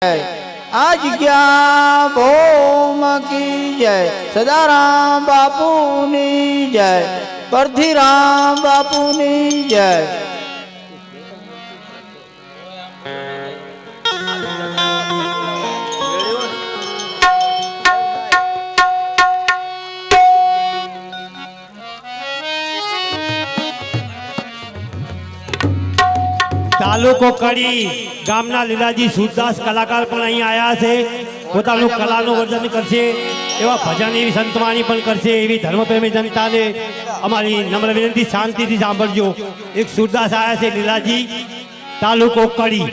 आज क्या भोम की जय, सदाराम बापूनी जय, परथीराम बापूनी जय। તાલુકો કડી ગામના લીલાજી સુરદાસ કલાકાર પણ અહીં આવ્યા છે, પોતાનું કલાનું વર્જન કરશે, એવા ભજન એવી સંતવાણી પણ કરશે, એવી ધર્મપ્રેમી જનતાને અમારી નમ્ર વિનંતી શાંતિથી સાંભળજો। એક સુરદાસ આવ્યા છે લીલાજી, તાલુકો કડી।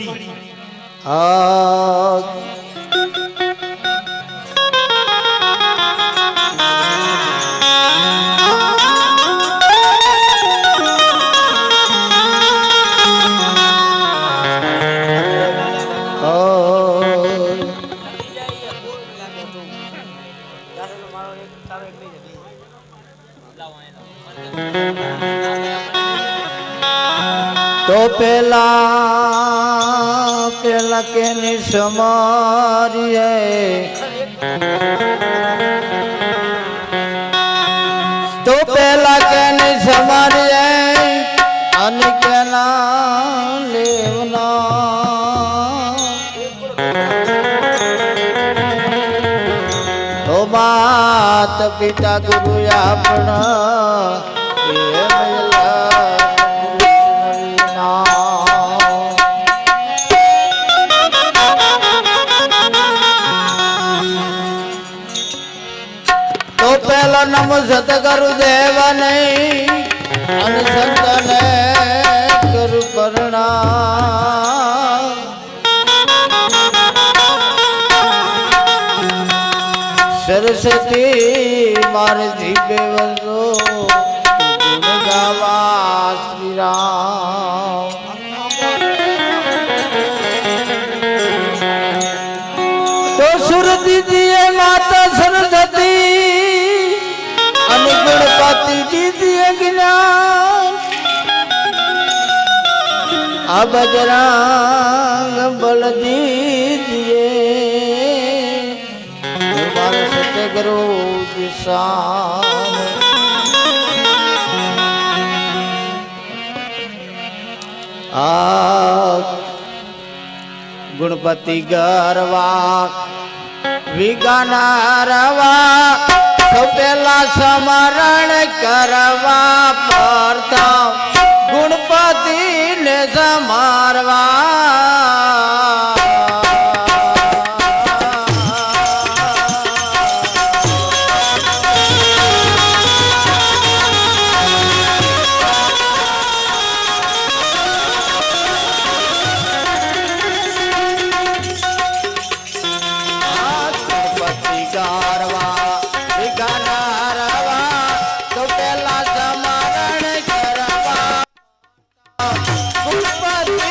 तो पेला पेला के निसमारिये, तो पेला के निसमारिये अन के ना लेवना, तो मात पिता गुरु अपना नमो सतगुरुदेव नहीं अनुसंतन गुरु प्रणाम। सरस्वती मार जीवे वसो गुण गावा श्री राम। तो सुर दीजिए माता सरस्वती, गणपति दीजिए ज्ञान, अब बजरंग बल दीजिए तुम्हारे सतगुरु दिशान। गुणपति गरवा विगाना रवा, तो पेला स्मरण करवा पड़ता गुणपति ने समारवा। गुणपति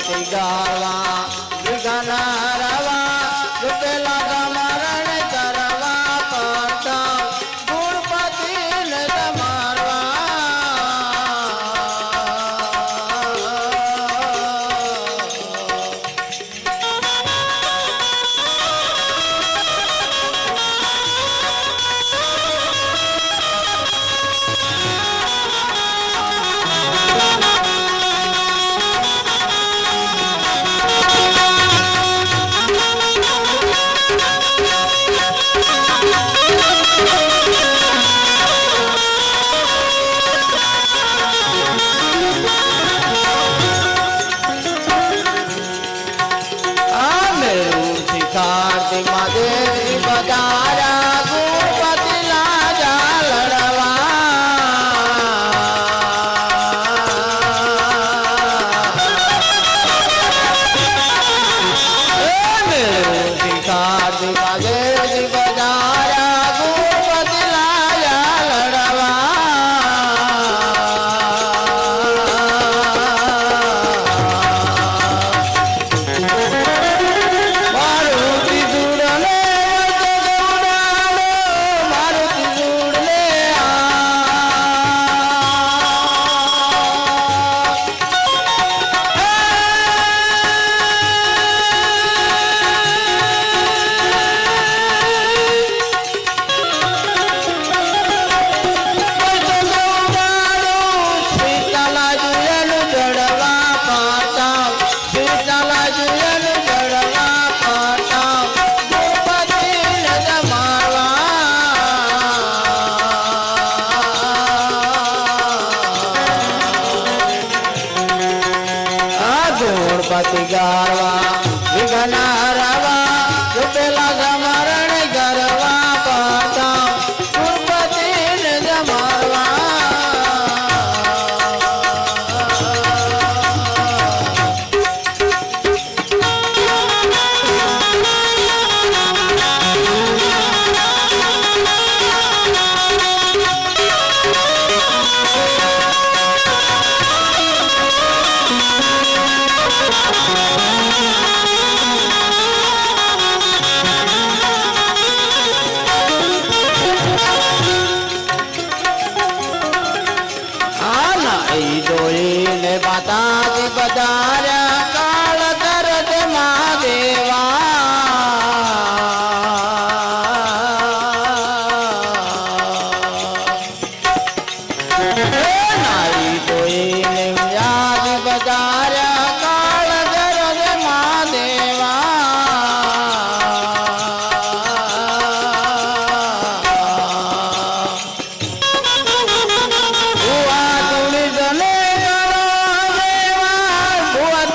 ગુણપતિ ગાવા વિઘન હરવા રૂપેલા સમરણ કરવા પ્રથમ ગુણપતિ ને સમારવા કાર્તિક મહાદેવ બજારા ગુણપતિ લાજા લડવા કાર્તિક મહાદેવ બજારા ગુણપતિ લાજા લડવા મારુતિ જોડલે મારુતિ જોડલે સીતાલા જુયનું જડવા પાતા સીતાલા જુયનું જડવા પાતા ગુણપતિ ને જમાડવા ગુણપતિ ગાવા વિઘન હરવા રૂપેલા સમરણ કરવા પાતા ગુણપતિ ને જમાડવા ને માતાજી બજાર્યા કાળ કરજ મહાદેવા નાઈ જોઈને વ્યાજ બજાર્યા કાળ કરજ મહાદેવા ભુવા તુણી જને ભુવા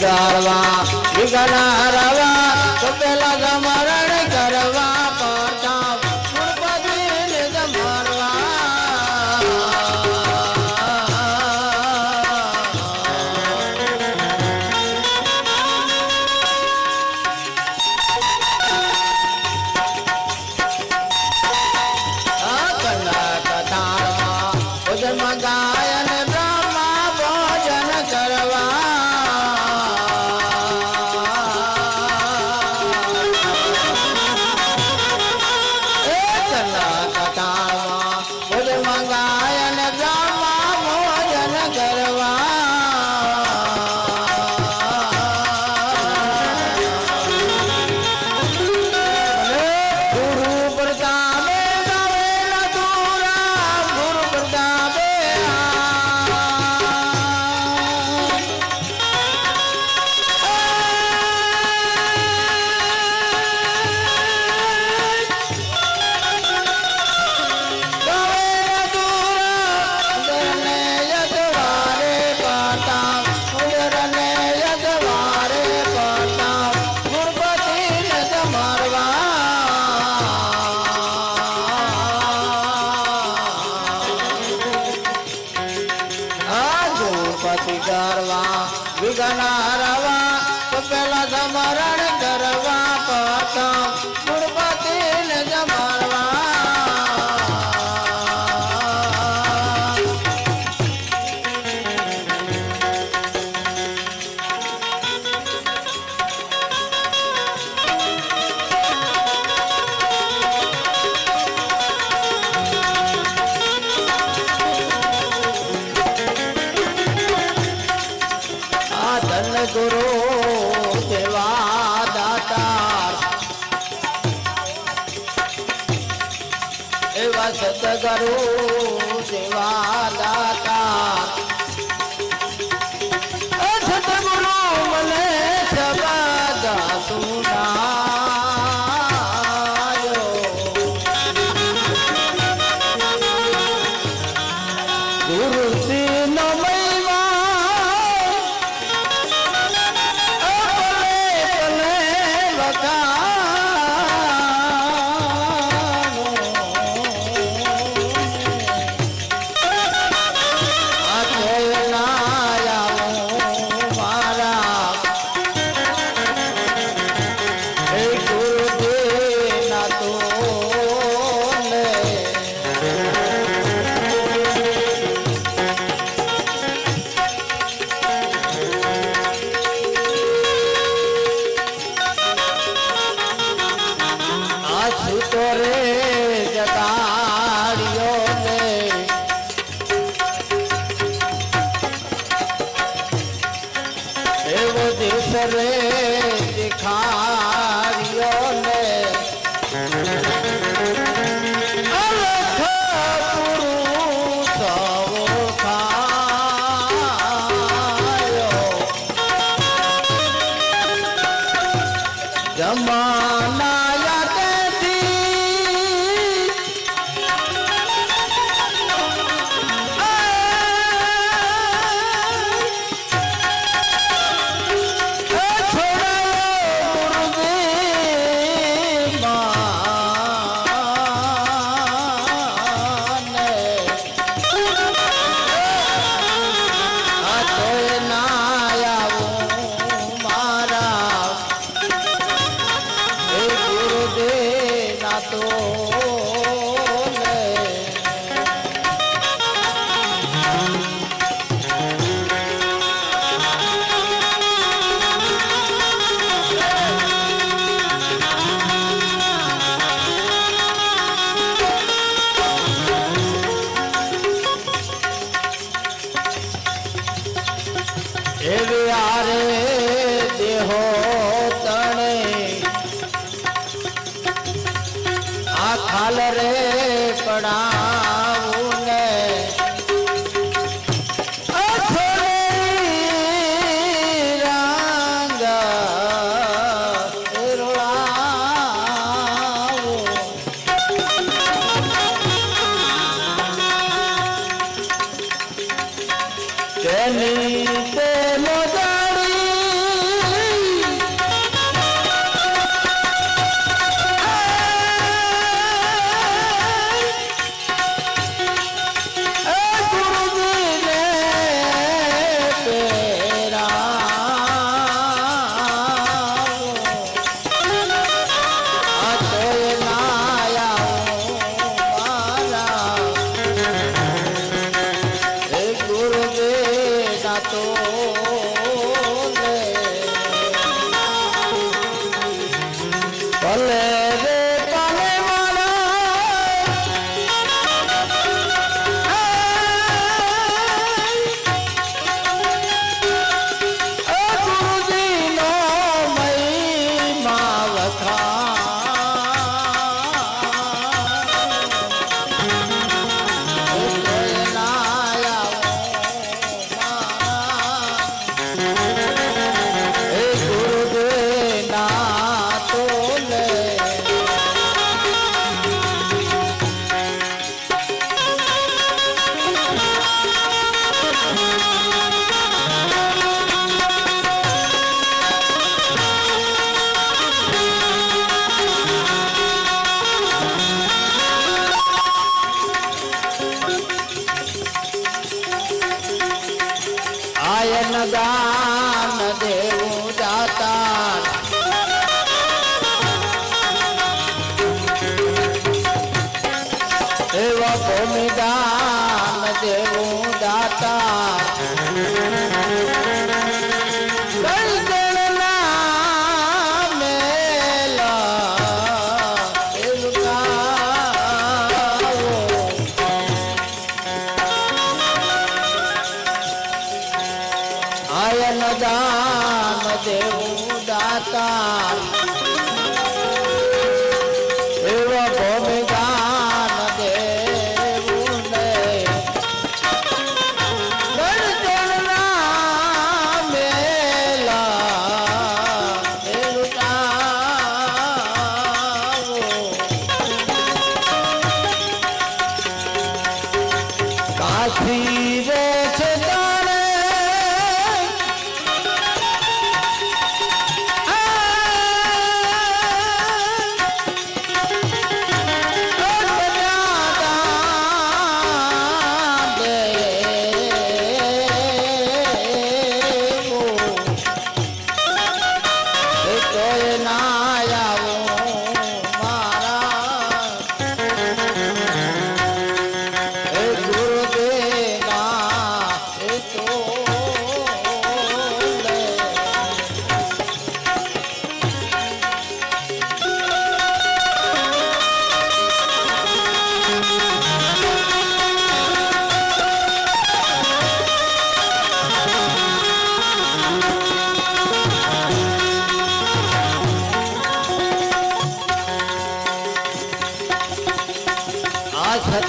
ગારવા વિઘ્ન હરવા કપેલા સમરણ કરવા પાતા ગણપતિને જમાડવા ગાયન બ્રહ્મા ભોજન કરવા ભોજન ગાયન બ્રહ્મા ભોજન કરવા ગુરુ પ્રતાપે ગાવેલા તુરા ગુરુ પ્રતાપે કરવા વિઘ્ન હરવા કપેલા સમરણ કરવા પાતા ગણપતિને જમાડવા ધન ગુરુ દેવા દાતાર એવા સતગુરુ દેવા દાતાર સતગુરુ મને શબ્દ સુનાયો ગુરુ શ્રી નમઃ છૂટો રે જગાડ્યો ને એવો દેશ રે દેખાડ્યો ને અલખ પુરુષ ઓળખાયો જમાના દેહો તણે આ ખાલ રે પડાવું ને રંગ રોળાવું તેની તે મોજાડી રે પાલે ગુરુજીનો મહિમા આયન દાન દેવું દાતાર એવા ભૂમિ દાન દેવું દાતાર આયન દાન દેવું દાતાર એવા ભૂમિ દાન દેવું ને ગણતરના મેલા કાશી રે છે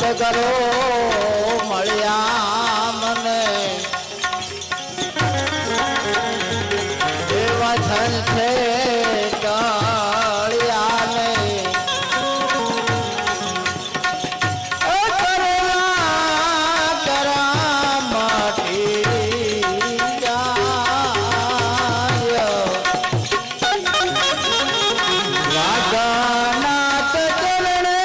સતગરો મળ્યા મને એવા છન છે ટળ્યા નહીં કરા માટી જાય વાગનાથ ચરણે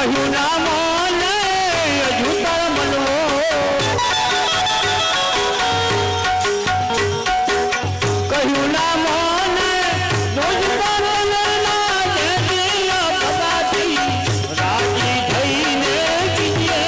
કહ્યું ના મોને હજુ તાર મનવો કહ્યું ના મોને રોજતા મનના જેદીના પગાથી રાજી થઈને કીજે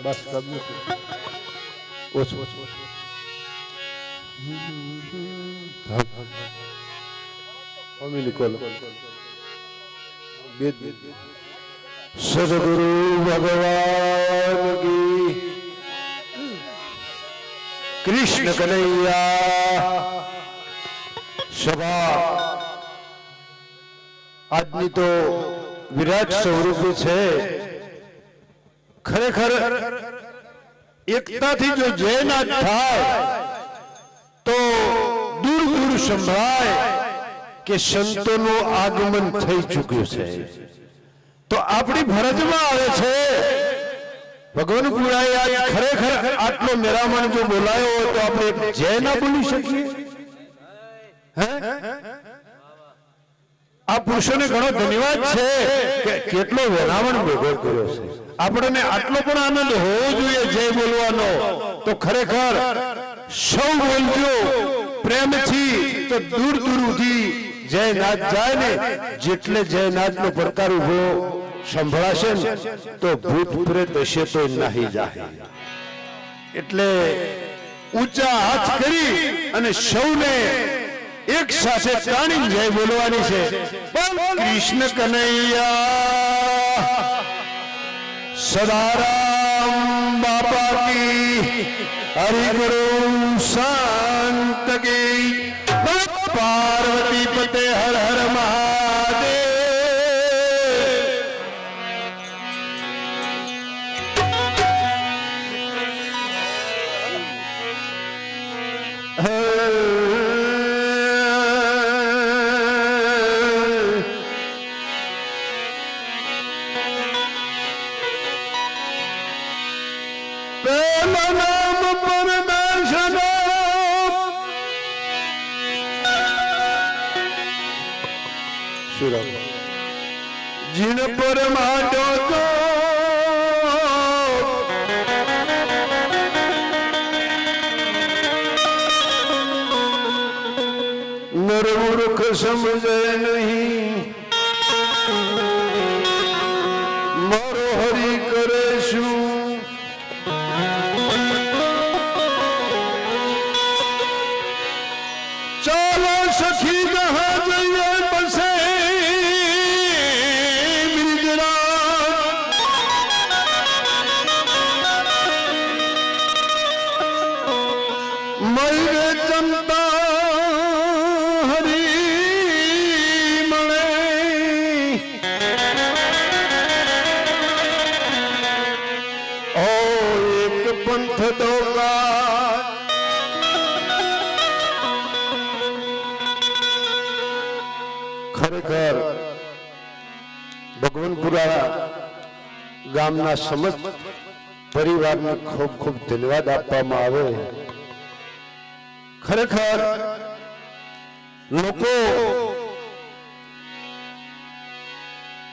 બસ કબનું ઓછું અમીની કોલ સદગુરુ ભગવાન કી કૃષ્ણ કનૈયા સભા આજની તો વિરાટ સ્વરૂપી છે ખરેખર એકતાથી જો જયનાથ થાય તો દૂર દૂર સંભળાય કે સંતોનું આગમન થઈ ચૂક્યું છે તો આપણી ફરજમાં આવે છે ભગવાન પુરાએ આજ ખરેખર આટલો મેરામણ જો બોલાયો હોય તો આપણે જય ના બોલી શકીએ હે આ પુરુષોને ઘણો ધન્યવાદ છે કે કેટલો વેરામણ ભેગો કર્યો છે આપણને આટલો પણ આનંદ હોવો જોઈએ જય બોલવાનો તો ખરેખર સૌ બોલજો પ્રેમથી તો દૂર દૂર સુધી જયનાથ જાય ને જેટલે જયનાથ નો પડકાર ઉભો સંભળાશે ને તો ભૂત પ્રેત હશે તો નાહી જાય એટલે ઊંચા હાથ કરી અને સૌને એક સાથે તાણી જય બોલવાની છે કૃષ્ણ કનૈયા સદારામ બાપા કી હરિગુરુ શાંત કી પાર્વતી પતે હર હર મહાદેવ जिन पर माडो तो नर मूर्ख समझे नहीं मारो हरि करे शू ચાલો સખી કહા જઈએ બસે મૈરે ચંદા હરી મળે ઓ એક પંથ દોગા ખરેખર ભગવાનપુરા ગામના સમસ્ત પરિવારને ખૂબ ખૂબ ધન્યવાદ આપવામાં આવે ખરેખર લોકો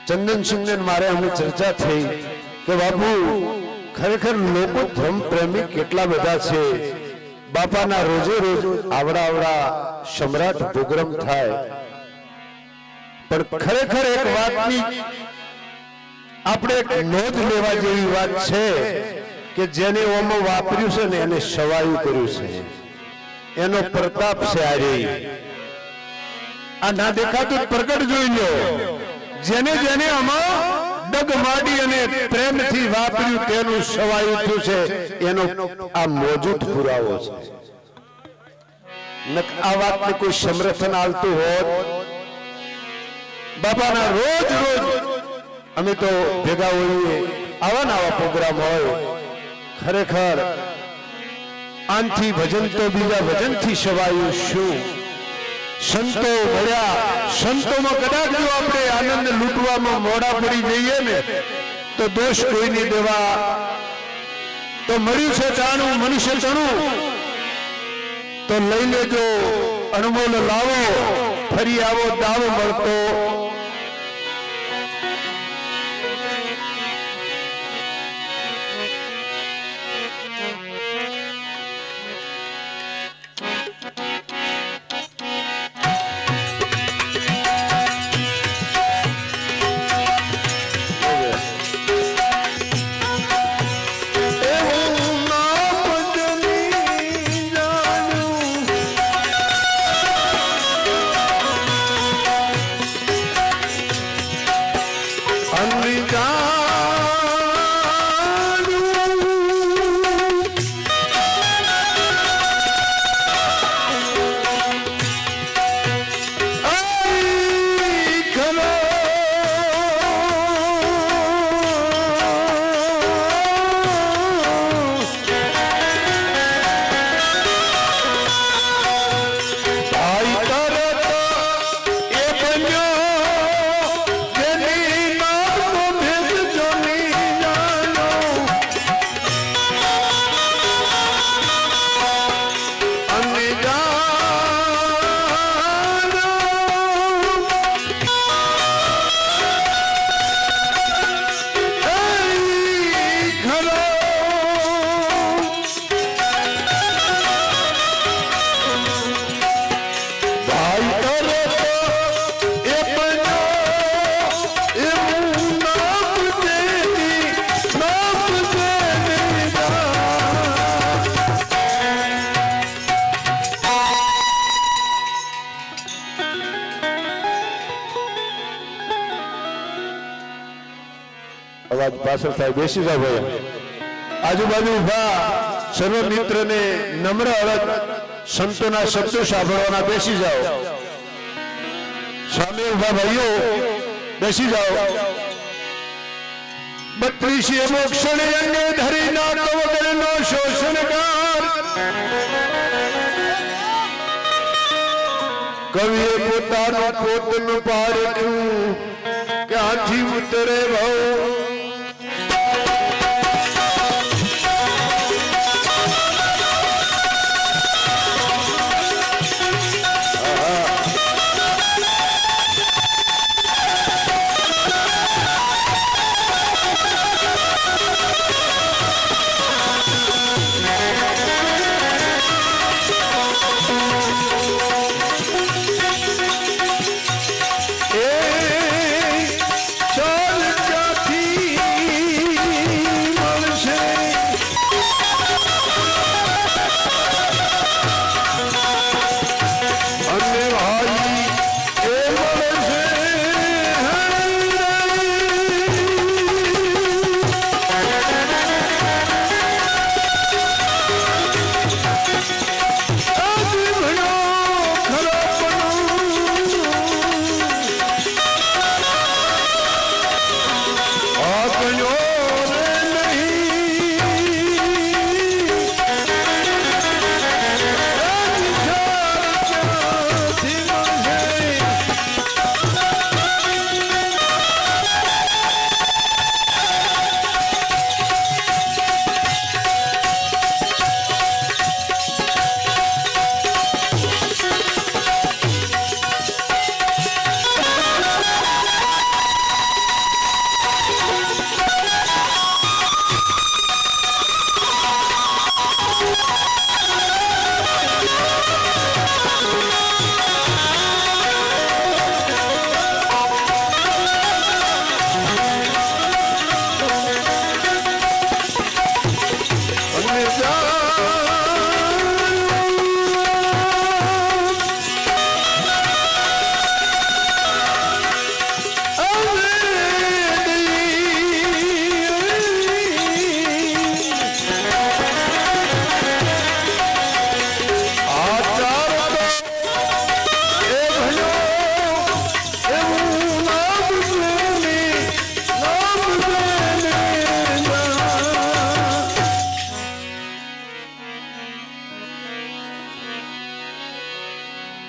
ચંદનસિંહ ને મારે અમે ચર્ચા થઈ કે બાપુ ખરેખર લોકો ધર્મ પ્રેમી કેટલા બધા છે બાપાના રોજે રોજ આવડા આવડા સમ્રાટ પ્રોગ્રામ થાય પણ ખરેખર એક વાતની આપણે એક નોંધ લેવા જેવી વાત છે કે જેને ઓમાં વાપર્યું છે ને એને સવાયું કર્યું છે એનો પ્રતાપ છે આ ના દેખાતું પ્રગટ જોઈ લો જેને જેને આમાં ડગ માડી અને પ્રેમથી વાપર્યું તેનું સવાયું થયું છે એનો આ મોજૂદ પુરાવો છે આ વાતને કોઈ સમર્થન આલતું હોત બાપાના રોજ રોજ અમે તો ભેગા હોઈએ આવા નવા પ્રોગ્રામ હોય ખરેખર આનથી ભજન તો બીજા ભજનથી સવાયું શું સંતો મળ્યા સંતોમાં કદાચ જો આપણે આનંદ લૂંટવામાં મોડા પડી જઈએ ને તો દોષ કોઈ નહીં દેવા તો મળ્યું છે જાણું મનુષ્ય તણું તો લઈ લેજો અણમોલ લાવો ફરી આવો દાવો મળતો અવાજ પાછળ થાય બેસી જાવ ભાઈ આજુબાજુ ઉભા સર્વ મિત્રને નમ્ર અરજ સંતોના શબ્દો સાંભળવાના બેસી જાઓ સામે ઉભા ભાઈઓ બેસી જાઓ 32 મોક્ષણે અંગે ધરી નાતો વગરનો શોષણકાર કવિએ પોતાનું પોતનું પાડ્યું ક્યાંથી ઉતરે ભાવ ચાલ ક્યાંથી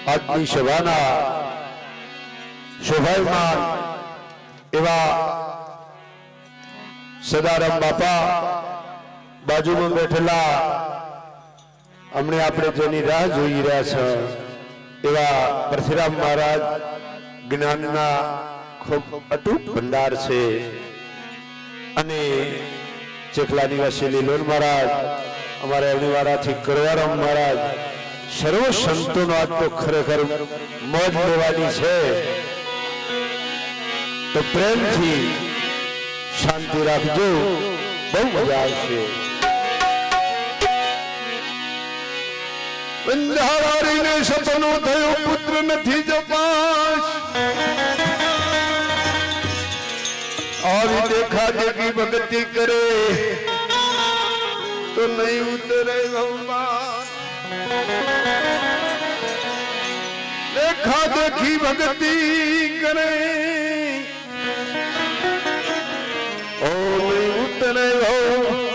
આજની સભાના શોભાયમાન એવા સદારામ બાપા બાજુમાં બેઠેલા અમને આપણે જેની રાહ જોઈ રહ્યા છે એવા પરશુરામ મહારાજ જ્ઞાનના ખૂબ અટૂટ ભંડાર છે અને ચેખલા નિવાસી લીલોન મહારાજ અમારા અવનીવાડાથી કરવારામ મહારાજ સર્વ સંતોનો આજ તો ખરેખર મોજ લેવાની છે તો પ્રેમથી શાંતિ રાખજો બહુ મજા આવશે બંધાવારીને સપનું થયું પુત્ર નથી જપાશ આવી દેખા દેખી ભક્તિ કરે તો નહીં ઉતરે ભગવાન દેખા દેખી ભક્તિ કરે ઓ નહીં ઉતરે ભગવાન